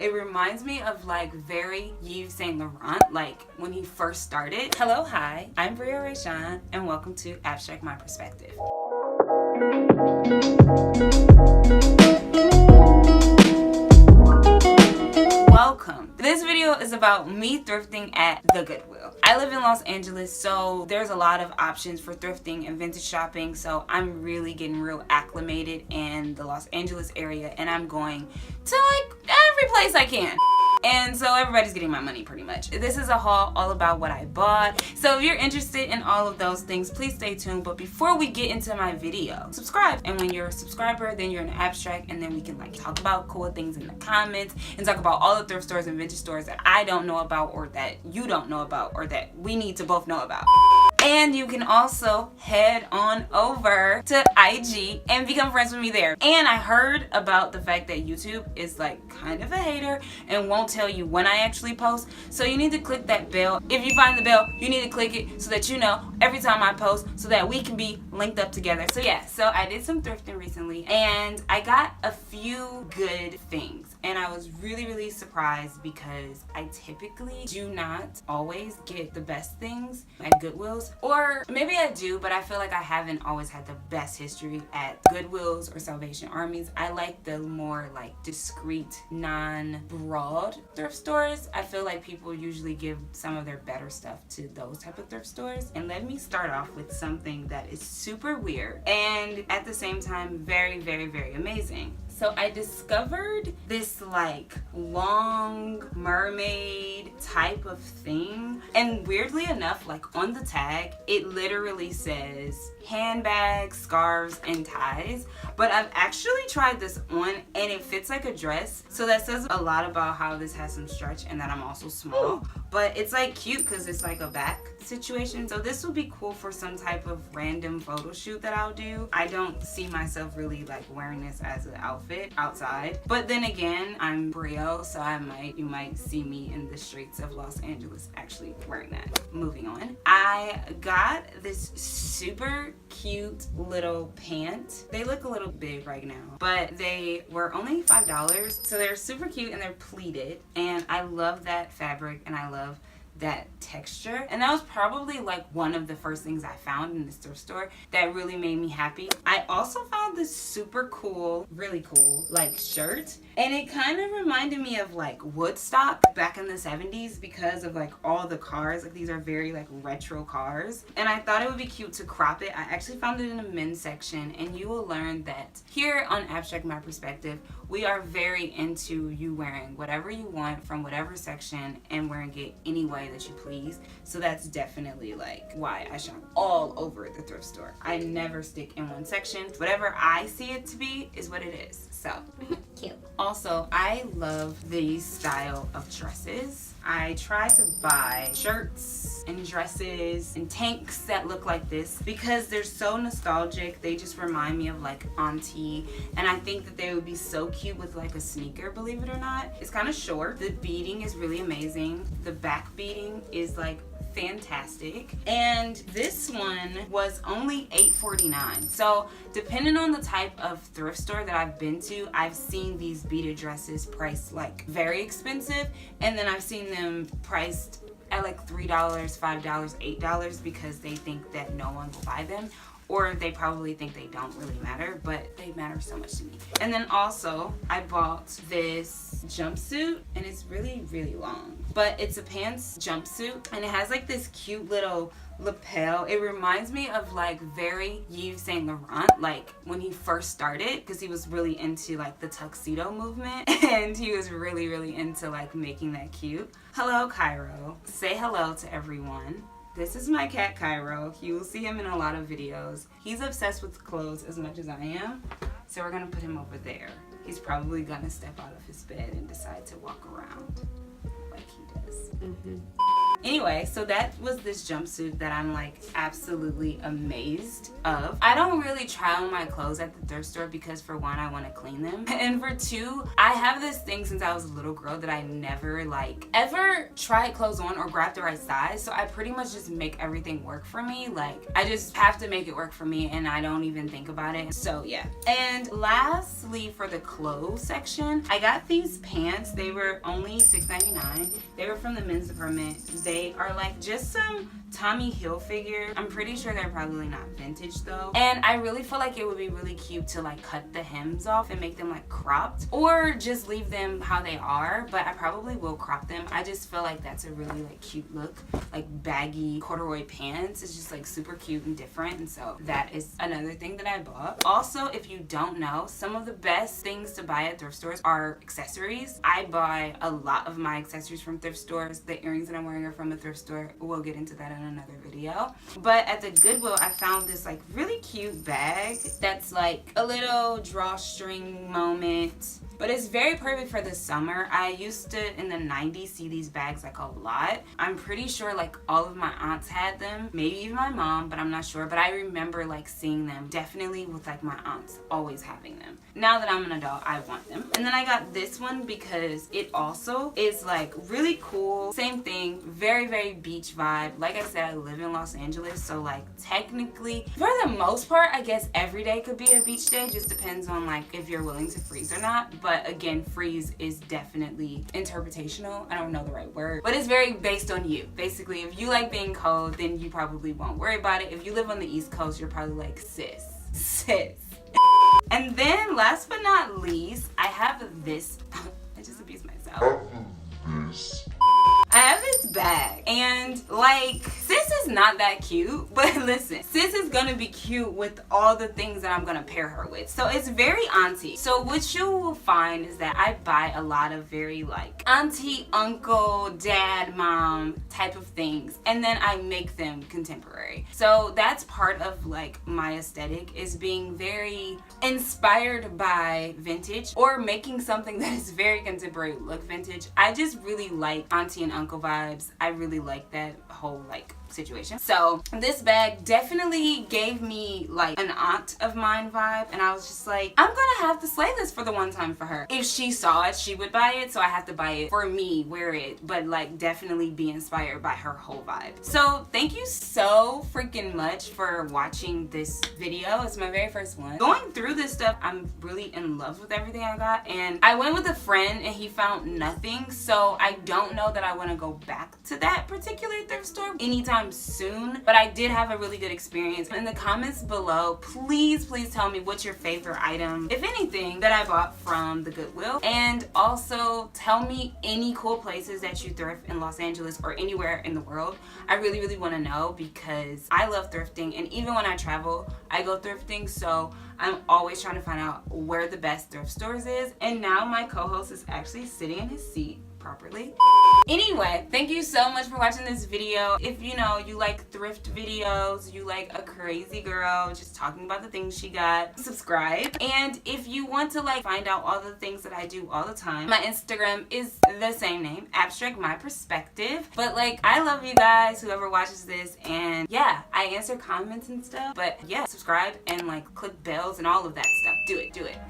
It reminds me of like very Yves Saint Laurent, like when he first started. Hello, hi, I'm Brio RaShawn, and welcome to Abstract My Perspective. Welcome. This video is about me thrifting at the Goodwill. I live in Los Angeles, so there's a lot of options for thrifting and vintage shopping, so I'm really getting real acclimated in the Los Angeles area, and I'm going to like every place I can. And so everybody's getting my money pretty much. This is a haul all about what I bought. So if you're interested in all of those things, please stay tuned. But before we get into my video, subscribe. And when you're a subscriber, then you're an abstract, and then we can like talk about cool things in the comments and talk about all the thrift stores and vintage stores that I don't know about, or that you don't know about, or that we need to both know about. And you can also head on over to IG and become friends with me there. And I heard about the fact that YouTube is like kind of a hater and won't tell you when I actually post. So you need to click that bell. If you find the bell, you need to click it so that you know every time I post, so that we can be linked up together. So yeah, so I did some thrifting recently and I got a few good things. And I was really surprised because I typically do not always get the best things at Goodwills. Or maybe I do, but I feel like I haven't always had the best history at Goodwills or Salvation Armies. I like the more like discreet, non-broad thrift stores. I feel like people usually give some of their better stuff to those type of thrift stores. And let me start off with something that is super weird and at the same time very amazing. So I discovered this like long mermaid type of thing, and weirdly enough, like on the tag it literally says handbags, scarves, and ties, but I've actually tried this on and it fits like a dress, so that says a lot about how this has some stretch and that I'm also small. But it's like cute because it's like a back situation, so this would be cool for some type of random photo shoot that I'll do. I don't see myself really like wearing this as an outfit outside, but then again, I'm Brea, so you might see me in the streets of Los Angeles actually wearing that. Moving on, I got this super cute little pant. They look a little big right now, but they were only $5, so they're super cute and they're pleated, and I love that fabric and I love that texture. And that was probably like one of the first things I found in this thrift store that really made me happy. I also found this super cool, really cool like shirt, and it kind of reminded me of like Woodstock back in the 70s because of like all the cars. Like these are very like retro cars, and I thought it would be cute to crop it. I actually found it in a men's section, and you will learn that here on Abstract My Perspective we are very into you wearing whatever you want from whatever section and wearing it any way that you please. So that's definitely like why I shop all over the thrift store. I never stick in one section. Whatever I see it to be is what it is. So cute. Also, I love these style of dresses. I try to buy shirts and dresses and tanks that look like this because they're so nostalgic. They just remind me of like auntie, and I think that they would be so cute with like a sneaker, believe it or not. It's kind of short. The beading is really amazing. The back beading is like fantastic, and this one was only $8.49. so depending on the type of thrift store that I've been to, I've seen these beaded dresses priced like very expensive, and then I've seen them priced at like $3, $5, $8 because they think that no one will buy them, or they probably think they don't really matter, but they matter so much to me. And then also I bought this jumpsuit, and it's really long, but it's a pants jumpsuit, and it has like this cute little lapel. It reminds me of like very Yves Saint Laurent, like when he first started, because he was really into like the tuxedo movement and he was really into like making that cute. Hello Cairo, say hello to everyone. This is my cat Cairo. You will see him in a lot of videos. He's obsessed with clothes as much as I am, so we're gonna put him over there. He's probably gonna step out of his bed and decide to walk around like he does. Anyway, so that was this jumpsuit that I'm like absolutely amazed of. I don't really try on my clothes at the thrift store because for one, I want to clean them. And for two, I have this thing since I was a little girl that I never like ever tried clothes on or grab the right size. So I pretty much just make everything work for me. Like I just have to make it work for me and I don't even think about it. So yeah. And lastly, for the clothes section, I got these pants. They were only $6.99. They were from the men's department. They are like just some Tommy Hilfiger. I'm pretty sure they're probably not vintage though. And I really feel like it would be really cute to like cut the hems off and make them like cropped or just leave them how they are, but I probably will crop them. I just feel like that's a really like cute look, like baggy corduroy pants. It's just like super cute and different, and so that is another thing that I bought. Also, if you don't know, some of the best things to buy at thrift stores are accessories. I buy a lot of my accessories from thrift stores. The earrings that I'm wearing are from a thrift store. We'll get into that in another video. But at the Goodwill, I found this like really cute bag that's like a little drawstring moment, but it's very perfect for the summer. I used to in the 90s see these bags like a lot. I'm pretty sure like all of my aunts had them, maybe even my mom, but I'm not sure. But I remember like seeing them definitely with like my aunts always having them. Now that I'm an adult, I want them. And then I got this one because it also is like really cool. Same thing, very, very beach vibe. Like I said, I live in Los Angeles, so like technically, for the most part, I guess every day could be a beach day. Just depends on like if you're willing to freeze or not. But again, freeze is definitely interpretational. I don't know the right word, but it's very based on you. Basically, if you like being cold, then you probably won't worry about it. If you live on the East Coast, you're probably like, sis. And then last but not least, I have this. I just abused myself. I have this bag, and like, sis is not that cute, but listen, sis is gonna be cute with all the things that I'm gonna pair her with. So it's very auntie. So what you will find is that I buy a lot of very like auntie, uncle, dad, mom type of things, and then I make them contemporary. So that's part of like my aesthetic, is being very inspired by vintage or making something that is very contemporary look vintage. I just really like auntie and uncle vibes. I really like that whole like situation. So this bag definitely gave me like an aunt of mine vibe, and I was just like, I'm gonna have to slay this for the one time for her. If she saw it, she would buy it, so I have to buy it for me, wear it, but like definitely be inspired by her whole vibe. So thank you so freaking much for watching this video. It's my very first one. Going through this stuff, I'm really in love with everything I got, and I went with a friend and he found nothing, so I don't know that I want to go back to that particular thrift store anytime soon, but I did have a really good experience. In the comments below, please tell me what's your favorite item, if anything, that I bought from the Goodwill, and also tell me any cool places that you thrift in Los Angeles or anywhere in the world. I really want to know, because I love thrifting, and even when I travel, I go thrifting, so I'm always trying to find out where the best thrift stores is. And now my co-host is actually sitting in his seat properly. Anyway, thank you so much for watching this video. If you know you like thrift videos, you like a crazy girl just talking about the things she got, subscribe. And if you want to like find out all the things that I do all the time, my Instagram is the same name, Abstract My Perspective. But like, I love you guys, whoever watches this, and yeah, I answer comments and stuff. But yeah, subscribe and like click bells and all of that stuff. Do it.